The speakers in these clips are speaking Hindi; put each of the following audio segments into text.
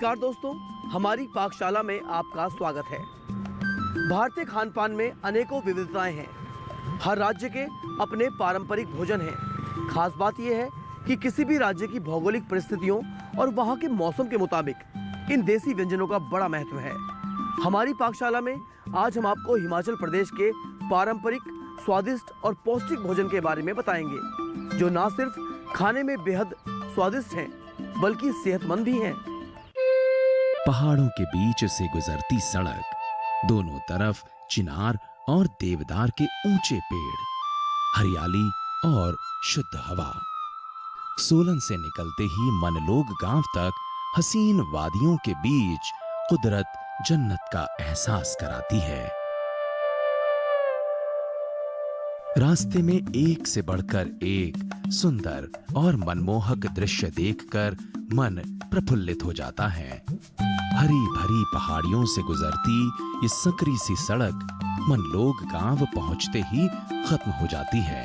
नमस्कार दोस्तों, हमारी पाकशाला में आपका स्वागत है। भारतीय खान पान में अनेकों विविधताएं हैं। हर राज्य के अपने पारंपरिक भोजन हैं। खास बात यह है कि किसी भी राज्य की भौगोलिक परिस्थितियों और वहां के मौसम के मुताबिक इन देसी व्यंजनों का बड़ा महत्व है। हमारी पाकशाला में आज हम आपको हिमाचल प्रदेश के पारंपरिक, स्वादिष्ट और पौष्टिक भोजन के बारे में बताएंगे, जो न सिर्फ खाने में बेहद स्वादिष्ट हैं, बल्कि सेहतमंद भी हैं। पहाड़ों के बीच से गुजरती सड़क, दोनों तरफ चिनार और देवदार के ऊंचे पेड़, हरियाली और शुद्ध हवा। सोलन से निकलते ही मनलोग गांव तक हसीन वादियों के बीच कुदरत जन्नत का एहसास कराती है। रास्ते में एक से बढ़कर एक सुंदर और मनमोहक दृश्य देखकर मन प्रफुल्लित हो जाता है। हरी भरी पहाड़ियों से गुजरती ये संकरी सी सड़क मनलोग गांव पहुंचते ही खत्म हो जाती है।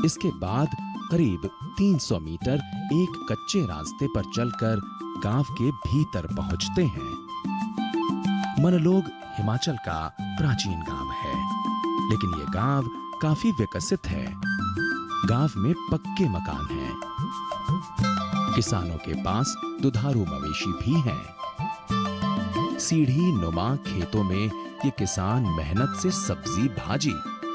इसके बाद करीब 300 मीटर एक कच्चे रास्ते पर चलकर गांव के भीतर पहुंचते हैं। मनलोग हिमाचल का प्राचीन गांव है, लेकिन यह गांव काफी विकसित है। गांव में पक्के मकान हैं। किसानों के पास दुधारू मवेशी भी हैं। सीढ़ी नुमा खेतों में ये किसान मेहनत से सब्जी, भाजी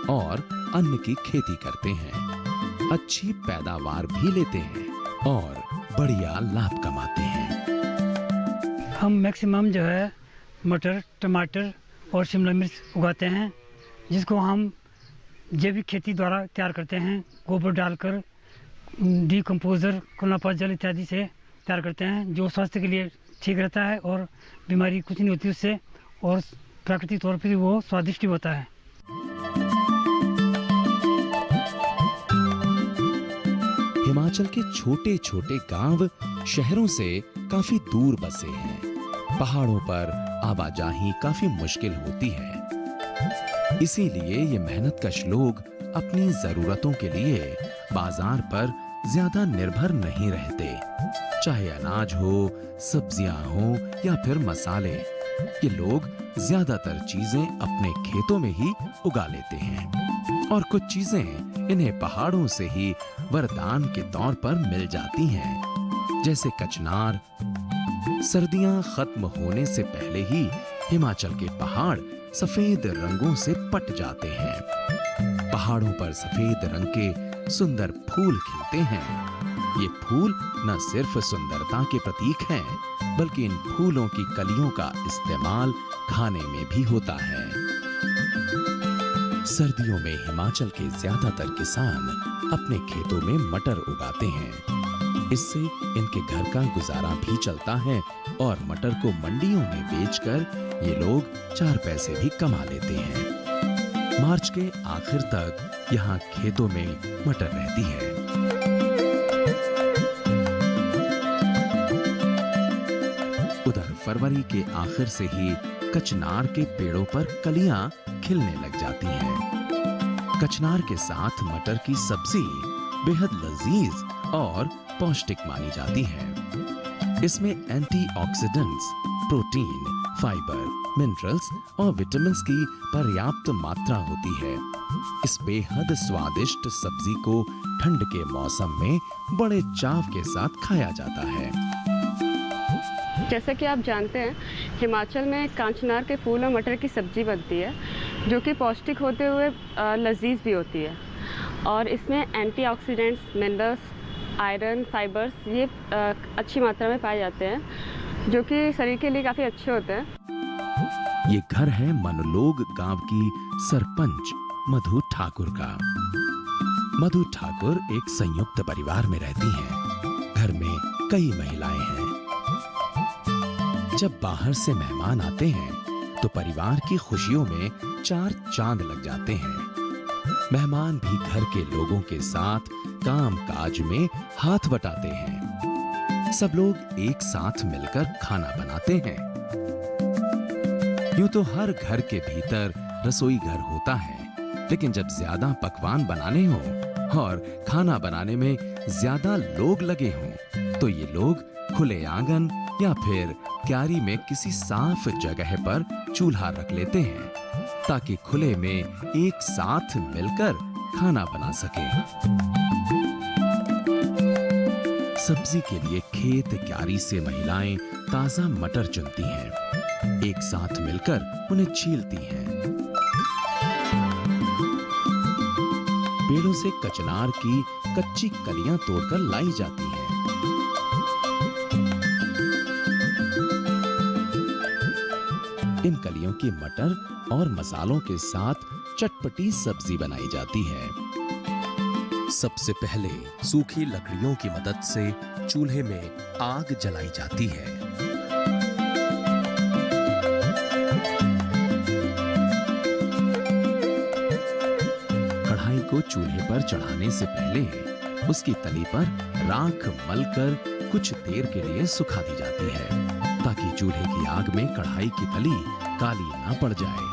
और अन्न की खेती करते हैं। अच्छी पैदावार भी लेते हैं और बढ़िया लाभ कमाते हैं। हम मैक्सिमम जो है मटर, टमाटर और शिमला मिर्च उगाते हैं, जिसको हम जैविक खेती द्वारा तैयार करते हैं। गोबर डालकर, डीकम्पोजर, कुलनापात जल इत्यादि से तैयार करते हैं, जो स्वास्थ्य के लिए ठीक रहता है और बीमारी कुछ नहीं होती उससे, और प्राकृतिक तौर पर वो स्वादिष्ट भी होता है। हिमाचल के छोटे छोटे गांव शहरों से काफी दूर बसे हैं। पहाड़ों पर आवाजाही काफी मुश्किल होती है। इसीलिए ये मेहनतकश लोग अपनी जरूरतों के लिए बाजार पर ज्यादा निर्भर नहीं रहते। चाहे अनाज हो, सब्जियां हो या फिर मसाले, ये लोग ज्यादातर चीजें अपने खेतों में ही उगा लेते हैं और कुछ चीजें इन्हें पहाड़ों से ही वरदान के तौर पर मिल जाती हैं, जैसे कचनार। सर्दियां खत्म होने से पहले ही हिमाचल के पहाड़ सफेद रंगों से पट जाते हैं। पहाड़ों पर सफेद रंग के सुंदर फूल खिलते हैं। ये फूल न सिर्फ सुंदरता के प्रतीक हैं, बल्कि इन फूलों की कलियों का इस्तेमाल खाने में भी होता है। सर्दियों में हिमाचल के ज्यादातर किसान अपने खेतों में मटर उगाते हैं। इससे इनके घर का गुजारा भी चलता है और मटर को मंडियों में बेचकर ये लोग 4 पैसे भी कमा लेते हैं। मार्च के आखिर तक यहाँ खेतों में मटर रहती है। उधर फरवरी के आखिर से ही कचनार के पेड़ों पर कलियां खिलने लग जाती हैं। कचनार के साथ मटर की सब्जी बेहद लजीज और पौष्टिक मानी जाती है। इसमें एंटीऑक्सीडेंट्स, प्रोटीन, फाइबर, मिनरल्स और विटामिन्स की पर्याप्त मात्रा होती है। इस बेहद स्वादिष्ट सब्जी को ठंड के मौसम में बड़े चाव के साथ खाया जाता है। जैसा कि आप जानते हैं, हिमाचल में कांचनार के फूल और मटर की सब्जी बनती है, जो कि पौष्टिक होते हुए लजीज भी होती है। और इसमें एंटीऑक्सीडेंट्स, मिनरल्स, आयरन, फाइबर्स ये अच्छी मात्रा में पाए जाते हैं, जो कि शरीर के लिए काफ़ी अच्छे होते हैं। ये घर है मनलोग गांव की सरपंच मधु ठाकुर का। मधु ठाकुर एक संयुक्त परिवार में रहती हैं। घर में कई महिलाएं हैं। जब बाहर से मेहमान आते हैं तो परिवार की खुशियों में 4 चांद लग जाते हैं। मेहमान भी घर के लोगों के साथ काम काज में हाथ बटाते हैं। सब लोग एक साथ मिलकर खाना बनाते हैं। यूं तो हर घर के भीतर रसोई घर होता है, लेकिन जब ज्यादा पकवान बनाने हो, और खाना बनाने में ज्यादा लोग लगे हों तो ये लोग खुले आंगन या फिर क्यारी में किसी साफ जगह पर चूल्हा रख लेते हैं ताकि खुले में एक साथ मिलकर खाना बना सके। सब्जी के लिए खेत क्यारी से महिलाएं ताजा मटर चुनती हैं, एक साथ मिलकर उन्हें छीलती हैं। पेड़ों से कचनार की कच्ची कलियां तोड़कर लाई जाती हैं। इन कलियों की मटर और मसालों के साथ चटपटी सब्जी बनाई जाती है। सबसे पहले सूखी लकड़ियों की मदद से चूल्हे में आग जलाई जाती है। कढ़ाई को चूल्हे पर चढ़ाने से पहले उसकी तली पर राख मलकर कुछ देर के लिए सुखा दी जाती है ताकि चूल्हे की आग में कढ़ाई की तली काली ना पड़ जाए।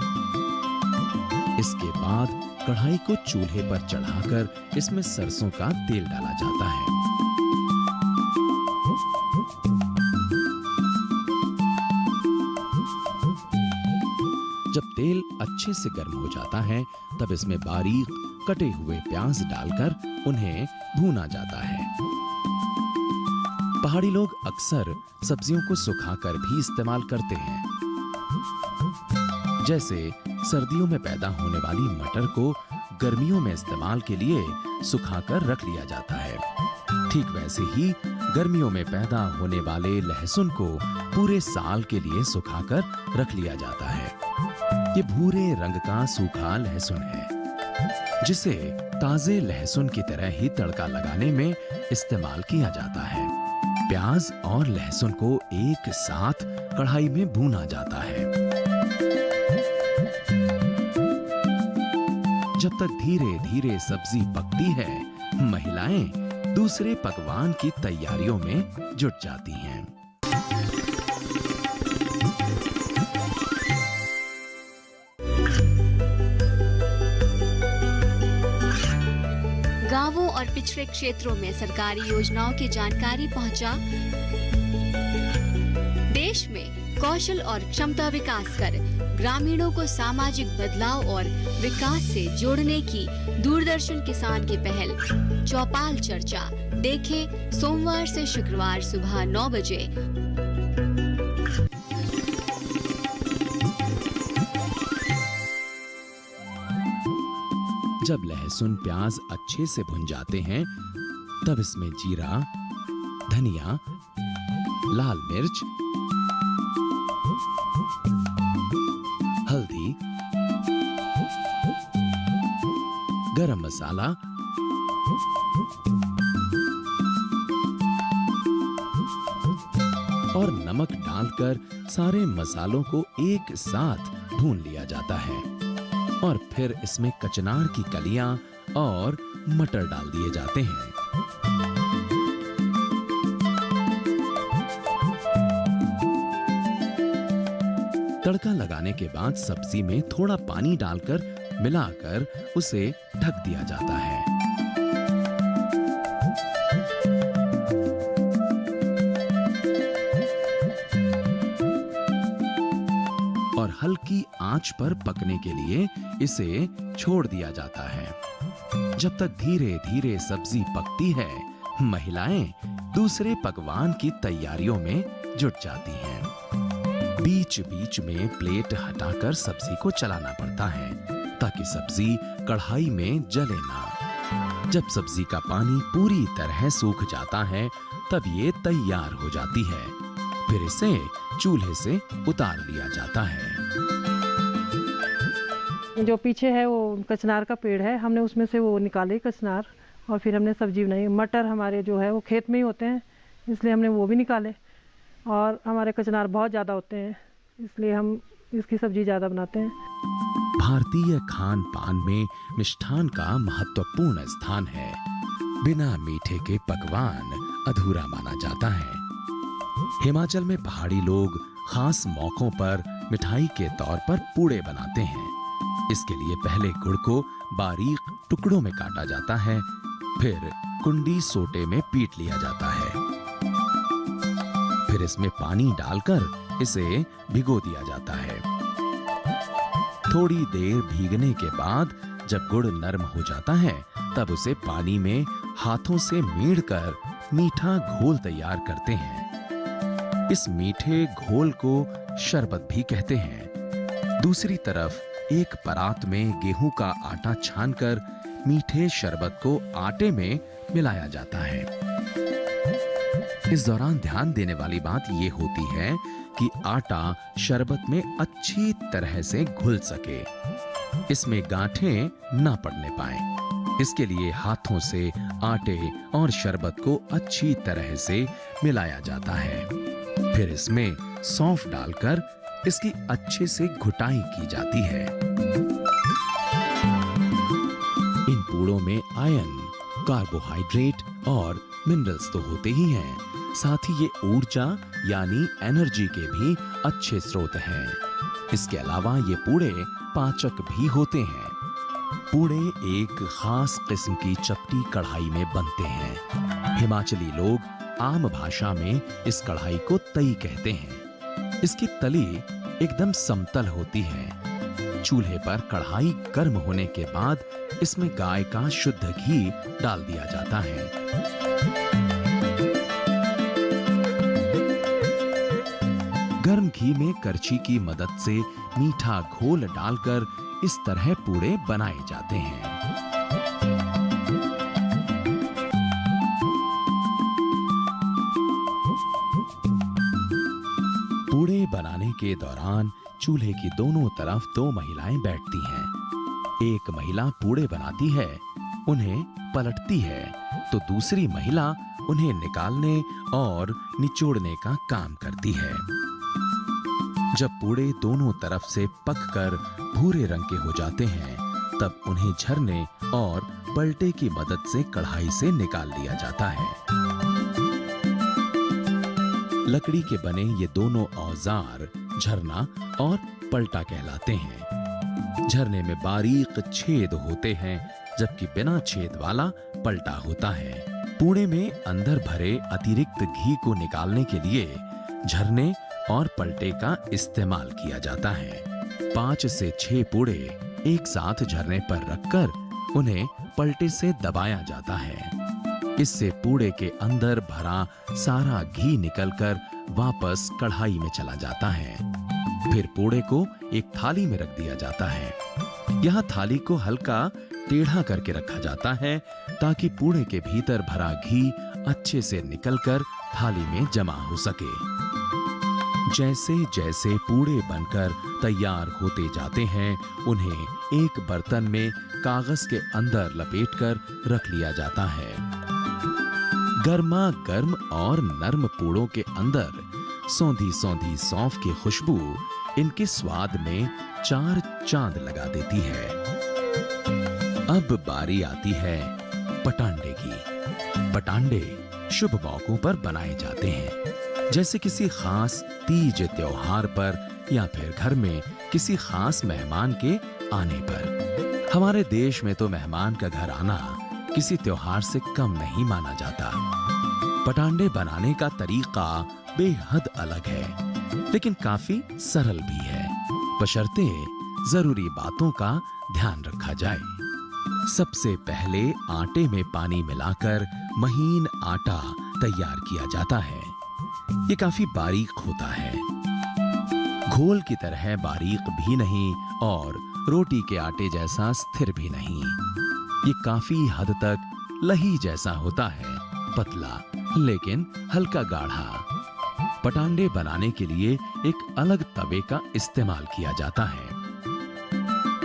इसके बाद कढ़ाई को चूल्हे पर चढ़ाकर इसमें सरसों का तेल डाला जाता है। जब तेल अच्छे से गर्म हो जाता है तब इसमें बारीक कटे हुए प्याज डालकर उन्हें भूना जाता है। पहाड़ी लोग अक्सर सब्जियों को सुखाकर भी इस्तेमाल करते हैं। जैसे सर्दियों में पैदा होने वाली मटर को गर्मियों में इस्तेमाल के लिए सुखाकर रख लिया जाता है, ठीक वैसे ही गर्मियों में पैदा होने वाले लहसुन को पूरे साल के लिए सुखाकर रख लिया जाता है। ये भूरे रंग का सूखा लहसुन है जिसे ताजे लहसुन की तरह ही तड़का लगाने में इस्तेमाल किया जाता है। प्याज और लहसुन को एक साथ कढ़ाई में भूना जाता है। जब तक धीरे धीरे सब्जी पकती है, महिलाएं दूसरे पकवान की तैयारियों में जुट जाती हैं। गांवों और पिछड़े क्षेत्रों में सरकारी योजनाओं की जानकारी पहुंचा। देश में कौशल और क्षमता विकास कर ग्रामीणों को सामाजिक बदलाव और विकास से जोड़ने की दूरदर्शन किसान की पहल चौपाल चर्चा देखें सोमवार से शुक्रवार सुबह 9 बजे। जब लहसुन प्याज अच्छे से भुन जाते हैं तब इसमें जीरा, धनिया, लाल मिर्च, हल्दी, गरम मसाला, और नमक डालकर सारे मसालों को एक साथ भून लिया जाता है और फिर इसमें कचनार की कलियां और मटर डाल दिए जाते हैं। तड़का लगाने के बाद सब्जी में थोड़ा पानी डालकर मिलाकर उसे ढक दिया जाता है। और हल्की आंच पर पकने के लिए इसे छोड़ दिया जाता है। जब तक धीरे धीरे सब्जी पकती है, महिलाएं दूसरे पकवान की तैयारियों में जुट जाती हैं। बीच बीच में प्लेट हटाकर सब्जी को चलाना पड़ता है ताकि सब्जी कढ़ाई में जले ना। जब सब्जी का पानी पूरी तरह सूख जाता है तब ये तैयार हो जाती है। फिर इसे चूल्हे से उतार लिया जाता है। जो पीछे है वो कचनार का पेड़ है, हमने उसमें से वो निकाले कचनार और फिर हमने सब्जी बनाई। मटर हमारे जो है वो खेत में ही होते हैं, इसलिए हमने वो भी निकाले। और हमारे कचनार बहुत ज़्यादा होते हैं, इसलिए हम इसकी सब्जी ज़्यादा बनाते हैं। भारतीय खान पान में मिष्ठान का महत्वपूर्ण स्थान है। बिना मीठे के पकवान अधूरा माना जाता है। हिमाचल में पहाड़ी लोग खास मौकों पर मिठाई के तौर पर पूड़े बनाते हैं। इसके लिए पहले गुड़ को बारीक टुकड़ों में काटा जाता है, फिर कुंडी सोटे में पीट लिया जाता है। फिर इसमें पानी डालकर इसे भिगो दिया जाता है। थोड़ी देर भीगने के बाद जब गुड़ नरम हो जाता है तब उसे पानी में हाथों से मीड़कर मीठा घोल तैयार करते हैं। इस मीठे घोल को शरबत भी कहते हैं। दूसरी तरफ एक परात में गेहूं का आटा छानकर मीठे शरबत को आटे में मिलाया जाता है। इस दौरान ध्यान देने वाली बात यह होती है कि आटा शरबत में अच्छी तरह से घुल सके, इसमें गांठें ना पड़ने पाएं। इसके लिए हाथों से आटे और शरबत को अच्छी तरह से मिलाया जाता है। फिर इसमें सौंफ डालकर इसकी अच्छे से घुटाई की जाती है। इन पूड़ों में आयरन, कार्बोहाइड्रेट और मिनरल्स तो होते ही हैं, साथ ही ये ऊर्जा यानी एनर्जी के भी अच्छे स्रोत हैं। इसके अलावा ये पूड़े पाचक भी होते हैं। पूड़े एक खास किस्म की चपटी कढ़ाई में बनते हैं। हिमाचली लोग आम भाषा में इस कढ़ाई को तई कहते हैं। इसकी तली एकदम समतल होती है। चूल्हे पर कढ़ाई गर्म होने के बाद इसमें गाय का शुद्ध घी डाल दिया जाता है। गर्म घी में करछी की मदद से मीठा घोल डालकर इस तरह पूड़े बनाए जाते हैं। पूड़े बनाने के दौरान चूल्हे की दोनों तरफ दो महिलाएं बैठती हैं। एक महिला पूड़े बनाती है, उन्हें पलटती है, तो दूसरी महिला उन्हें निकालने और निचोड़ने का काम करती है। जब पूड़े दोनों तरफ से पककर भूरे रंग के हो जाते हैं, तब उन्हें झरने और पलटे की मदद से कढ़ाई से निकाल लिया जाता है। लकड़ी के बने ये दोनों औजार झरना और पलटा कहलाते हैं। झरने में बारीक छेद होते हैं, जबकि बिना छेद वाला पलटा होता है। पूड़े में अंदर भरे अतिरिक्त घी को निकालने के लिए झरने और पलटे का इस्तेमाल किया जाता है। 5 से 6 पूड़े एक साथ झरने पर रखकर उन्हें पलटे से दबाया जाता है। इससे पूड़े के अंदर भरा सारा घी निकलकर वापस कढ़ाई में चला जाता है। फिर पूड़े को एक थाली में रख दिया जाता है। यहाँ थाली को हल्का टेढ़ा करके रखा जाता है ताकि पूड़े के भीतर भरा घी अच्छे से निकलकर थाली में जमा हो सके। जैसे जैसे पूड़े बनकर तैयार होते जाते हैं, उन्हें एक बर्तन में कागज के अंदर लपेटकर रख लिया जाता है। गर्मा गर्म और नर्म पूड़ों के अंदर सौंधी सौंधी सौंफ की खुशबू इनके स्वाद में 4 चांद लगा देती है। अब बारी आती है पटांडे की। पटांडे शुभ मौकों पर बनाए जाते हैं, जैसे किसी खास तीज त्योहार पर या फिर घर में किसी खास मेहमान के आने पर। हमारे देश में तो मेहमान का घर आना किसी त्योहार से कम नहीं माना जाता। पटांडे बनाने का तरीका बेहद अलग है, लेकिन काफी सरल भी है, बशर्ते जरूरी बातों का ध्यान रखा जाए। सबसे पहले आटे में पानी मिलाकर महीन आटा तैयार किया जाता है। ये काफी बारीक होता है, घोल की तरह बारीक भी नहीं और रोटी के आटे जैसा स्थिर भी नहीं। ये काफी हद तक लही जैसा होता है, पतला लेकिन हल्का गाढ़ा। पटांडे बनाने के लिए एक अलग तवे का इस्तेमाल किया जाता है।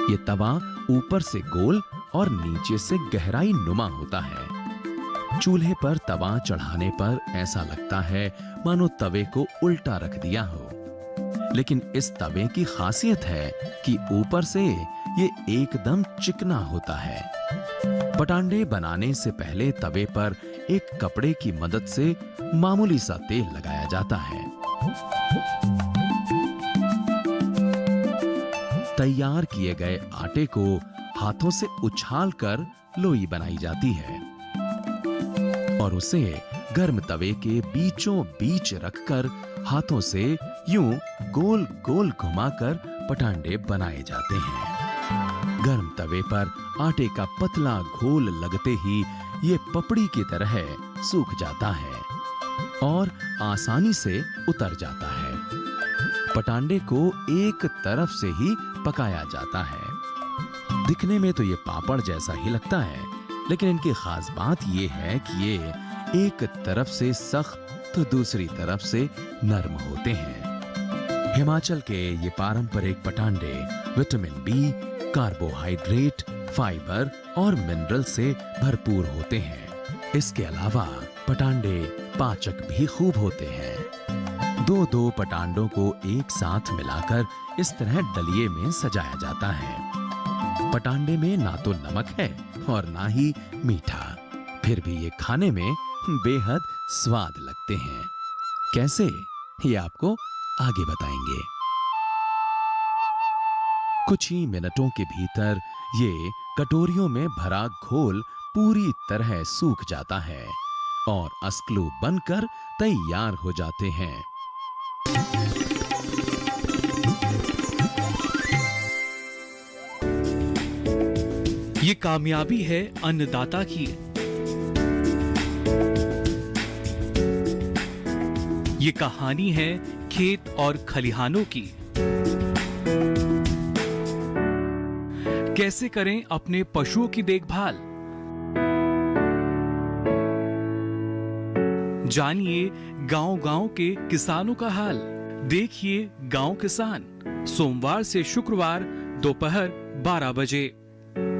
ये तवा ऊपर से गोल और नीचे से गहराई नुमा होता है। चूल्हे पर तवा चढ़ाने पर ऐसा लगता है मानो तवे को उल्टा रख दिया हो, लेकिन इस तवे की खासियत है कि ऊपर से ये एकदम चिकना होता है। पटांडे बनाने से पहले तवे पर एक कपड़े की मदद से मामूली सा तेल लगाया जाता है। तैयार किए गए आटे को हाथों से उछालकर लोई बनाई जाती है। और उसे गर्म तवे के बीचों बीच रखकर हाथों से यूं गोल गोल घुमाकर पटांडे बनाए जाते हैं। गर्म तवे पर आटे का पतला घोल लगते ही ये पपड़ी की तरह सूख जाता है और आसानी से उतर जाता है। पटांडे को एक तरफ से ही पकाया जाता है। दिखने में तो ये पापड़ जैसा ही लगता है, लेकिन इनकी खास बात ये है कि ये एक तरफ से सख्त तो दूसरी तरफ से नरम होते हैं। हिमाचल के ये पारंपरिक पटांडे विटामिन बी, कार्बोहाइड्रेट, फाइबर और मिनरल से भरपूर होते हैं। इसके अलावा पटांडे पाचक भी खूब होते हैं। दो पटांडों को एक साथ मिलाकर इस तरह डलिये में सजाया जाता है। पटांडे में ना तो नमक है और ना ही मीठा, फिर भी ये खाने में बेहद स्वाद लगते हैं। कैसे, ये आपको आगे बताएंगे। कुछ ही मिनटों के भीतर ये कटोरियों में भरा घोल पूरी तरह सूख जाता है और अस्क्लू बनकर तैयार हो जाते हैं। ये कामयाबी है अन्नदाता की। ये कहानी है खेत और खलिहानों की। कैसे करें अपने पशुओं की देखभाल, जानिए गांव-गांव के किसानों का हाल। देखिए गांव किसान, सोमवार से शुक्रवार दोपहर 12 बजे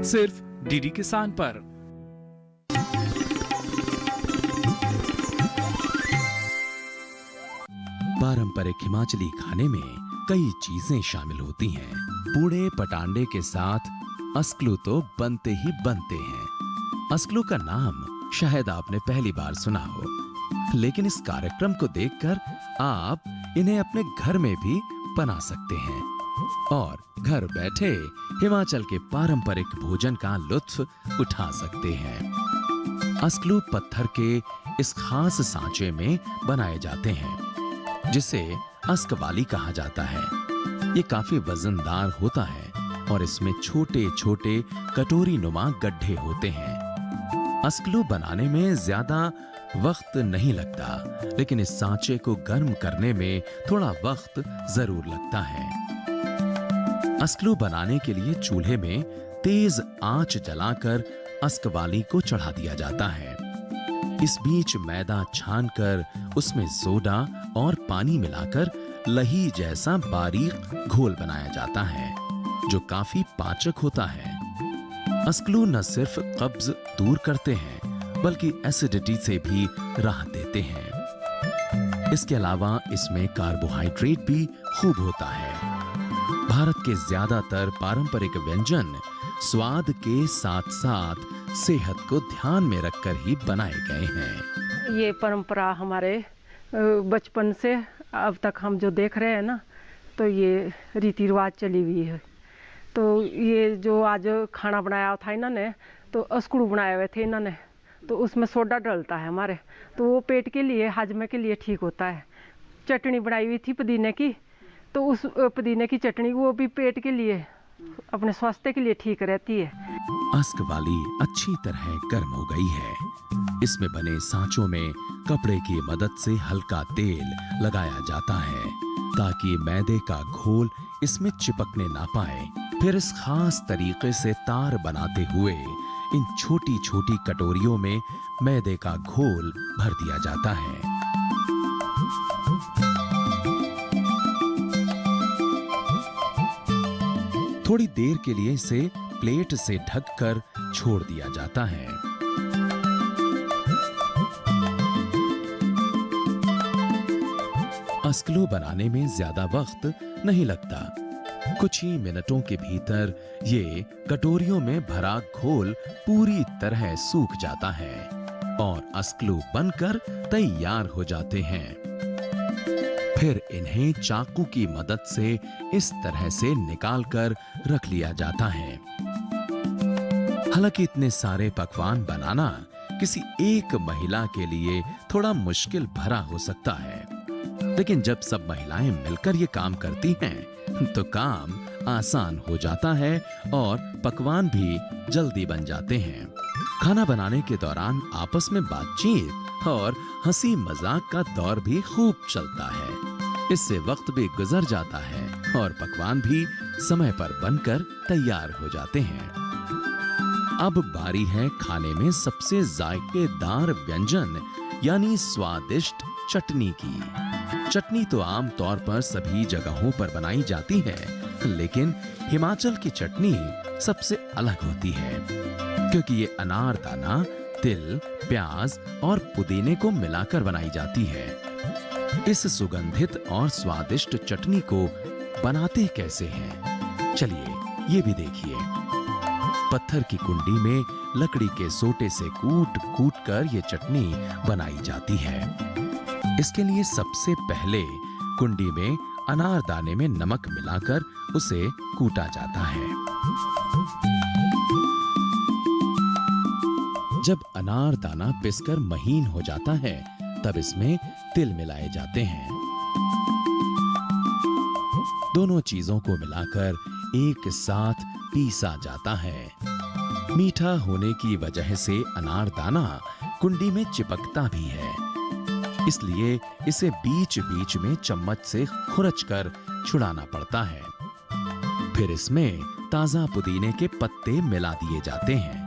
सिर्फ डीडी किसान पर। पारंपरिक हिमाचली खाने में कई चीजें शामिल होती हैं। पूड़े पटांडे के साथ अस्क्लू तो बनते ही बनते हैं। अस्क्लू का नाम शायद आपने पहली बार सुना हो, लेकिन इस कार्यक्रम को देखकर आप इन्हें अपने घर में भी बना सकते हैं और घर बैठे हिमाचल के पारंपरिक भोजन का लुत्फ उठा सकते हैं। अस्क्लू पत्थर के इस खास सांचे में बनाए जाते हैं जिसे अस्कवाली कहा जाता है। ये काफी वजनदार होता है और इसमें छोटे छोटे कटोरी नुमा गड्ढे होते हैं। अस्क्लू बनाने में ज्यादा वक्त नहीं लगता, लेकिन इस सांचे को गर्म करने में थोड़ा वक्त जरूर लगता है। अस्क्लू बनाने के लिए चूल्हे में तेज आंच जलाकर अस्कवाली को चढ़ा दिया जाता है। इस बीच मैदा छानकर उसमें सोडा और पानी मिलाकर लही जैसा बारीक घोल बनाया जाता है जो काफी पाचक होता है। अस्क्लू न सिर्फ कब्ज दूर करते हैं बल्कि एसिडिटी से भी राहत देते हैं। इसके अलावा इसमें कार्बोहाइड्रेट भी खूब होता है। भारत के ज्यादातर पारंपरिक व्यंजन स्वाद के साथ साथ सेहत को ध्यान में रखकर ही बनाए गए हैं। ये परंपरा हमारे बचपन से अब तक हम जो देख रहे हैं ना, तो ये रीति रिवाज चली हुई है। तो ये जो आज खाना बनाया था इन्होंने, तो अस्क्लू बनाए हुए थे इन्होंने, तो उसमें सोडा डलता है हमारे, तो वो पेट के लिए, हाजमे के लिए ठीक होता है। चटनी बनाई हुई थी पुदीने की, तो उस पुदीने की चटनी वो भी पेट के लिए, अपने स्वास्थ्य के लिए ठीक रहती है। अस्कवाली अच्छी तरह गर्म हो गई है। इसमें बने सांचों में कपड़े की मदद से हल्का तेल लगाया जाता है ताकि मैदे का घोल इसमें चिपकने ना पाए। फिर इस खास तरीके से तार बनाते हुए इन छोटी छोटी कटोरियों में मैदे का घोल भर दिया जाता है। थोड़ी देर के लिए इसे प्लेट से ढककर छोड़ दिया जाता है। अस्क्लू बनाने में ज्यादा वक्त नहीं लगता। कुछ ही मिनटों के भीतर ये कटोरियों में भरा घोल पूरी तरह सूख जाता है और अस्क्लू बनकर तैयार हो जाते हैं। फिर इन्हें चाकू की मदद से इस तरह से निकालकर रख लिया जाता है। हालांकि इतने सारे पकवान बनाना किसी एक महिला के लिए थोड़ा मुश्किल भरा हो सकता है, लेकिन जब सब महिलाएं मिलकर ये काम करती हैं तो काम आसान हो जाता है और पकवान भी जल्दी बन जाते हैं। खाना बनाने के दौरान आपस में बातचीत और हंसी मजाक का दौर भी खूब चलता है। इससे वक्त भी गुजर जाता है और पकवान भी समय पर बनकर तैयार हो जाते हैं। अब बारी है खाने में सबसे जायकेदार व्यंजन यानी स्वादिष्ट चटनी की। चटनी तो आम तौर पर सभी जगहों पर बनाई जाती है, लेकिन हिमाचल की चटनी सबसे अलग होती है क्योंकि ये अनारदाना, तिल, प्याज और पुदीने को मिलाकर बनाई जाती है। इस सुगंधित और स्वादिष्ट चटनी को बनाते कैसे हैं, चलिए ये भी देखिए। पत्थर की कुंडी में लकड़ी के सोटे से कूट कूट कर ये चटनी बनाई जाती है। इसके लिए सबसे पहले कुंडी में अनारदाने में नमक मिलाकर उसे कूटा जाता है। जब अनारदाना पिसकर महीन हो जाता है तब इसमें तिल मिलाए जाते हैं। दोनों चीजों को मिलाकर एक साथ पीसा जाता है। मीठा होने की वजह से अनारदाना कुंडी में चिपकता भी है, इसलिए इसे बीच बीच में चम्मच से खुरचकर छुड़ाना पड़ता है। फिर इसमें ताजा पुदीने के पत्ते मिला दिए जाते हैं।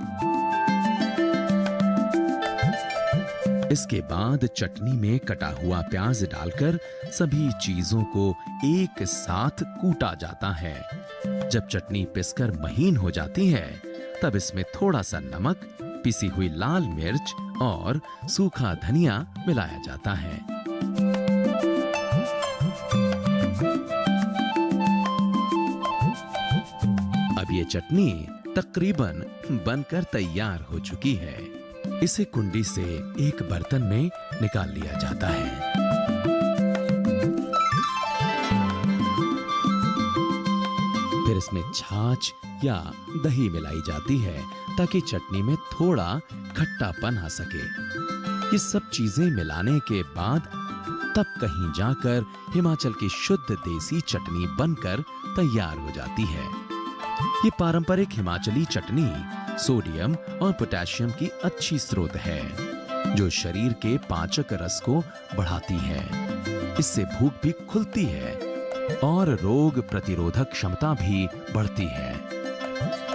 इसके बाद चटनी में कटा हुआ प्याज डालकर सभी चीजों को एक साथ कूटा जाता है। जब चटनी पिसकर महीन हो जाती है तब इसमें थोड़ा सा नमक, पिसी हुई लाल मिर्च और सूखा धनिया मिलाया जाता है। अब ये चटनी तकरीबन बनकर तैयार हो चुकी है। इसे कुंडी से एक बर्तन में निकाल लिया जाता है। फिर इसमें छाछ या दही मिलाई जाती है ताकि चटनी में थोड़ा खट्टापन आ सके। ये सब चीजें मिलाने के बाद तब कहीं जाकर हिमाचल की शुद्ध देसी चटनी बनकर तैयार हो जाती है। ये पारंपरिक हिमाचली चटनी सोडियम और पोटेशियम की अच्छी स्रोत है, जो शरीर के पाचक रस को बढ़ाती है। इससे भूख भी खुलती है और रोग प्रतिरोधक क्षमता भी बढ़ती है।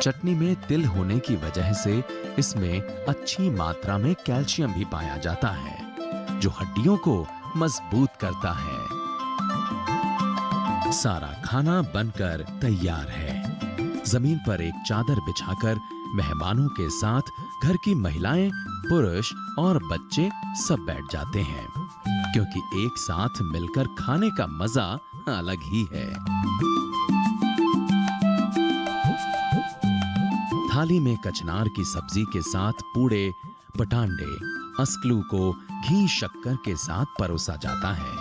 चटनी में तिल होने की वजह से इसमें अच्छी मात्रा में कैल्शियम भी पाया जाता है, जो हड्डियों को मजबूत करता है। सारा खाना बनकर तैयार है। जमीन पर एक चादर बिछाकर मेहमानों के साथ घर की महिलाएं, पुरुष और बच्चे सब बैठ जाते हैं, क्योंकि एक साथ मिलकर खाने का मजा अलग ही है। थाली में कचनार की सब्जी के साथ पूड़े, पटांडे, अस्कलू को घी शक्कर के साथ परोसा जाता है।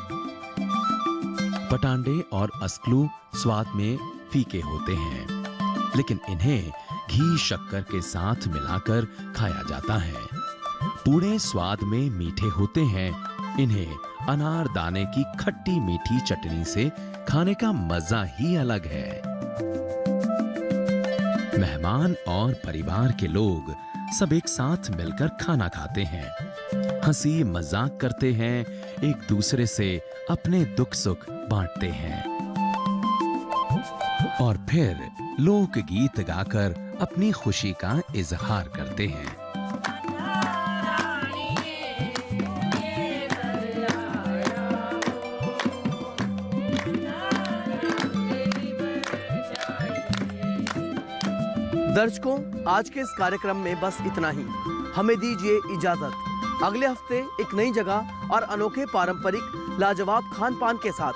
पटांडे और अस्कलू स्वाद में फीके होते हैं, लेकिन इन्हें घी शक्कर के साथ मिलाकर खाया जाता है। पूड़े स्वाद में मीठे होते हैं। इन्हें अनारदाने की खट्टी मीठी चटनी से खाने का मजा ही अलग है। मेहमान और परिवार के लोग सब एक साथ मिलकर खाना खाते हैं, हंसी मजाक करते हैं, एक दूसरे से अपने दुख सुख बांटते हैं और फिर लोकगीत गाकर अपनी खुशी का इजहार करते हैं। दर्शकों, आज के इस कार्यक्रम में बस इतना ही। हमें दीजिए इजाजत। अगले हफ्ते एक नई जगह और अनोखे पारंपरिक लाजवाब खान पान के साथ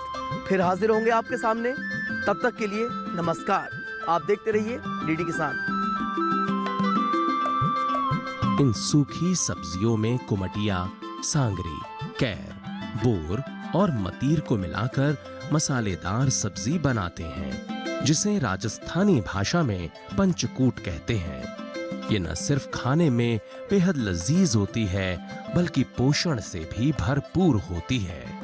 फिर हाजिर होंगे आपके सामने। तब तक के लिए नमस्कार। आप देखते रहिए डीडी किसान। इन सूखी सब्जियों में कुमटिया, सांगरी, कैर, बोर और मतीर को मिलाकर मसालेदार सब्जी बनाते हैं, जिसे राजस्थानी भाषा में पंचकूट कहते हैं। ये न सिर्फ खाने में बेहद लजीज होती है बल्कि पोषण से भी भरपूर होती है।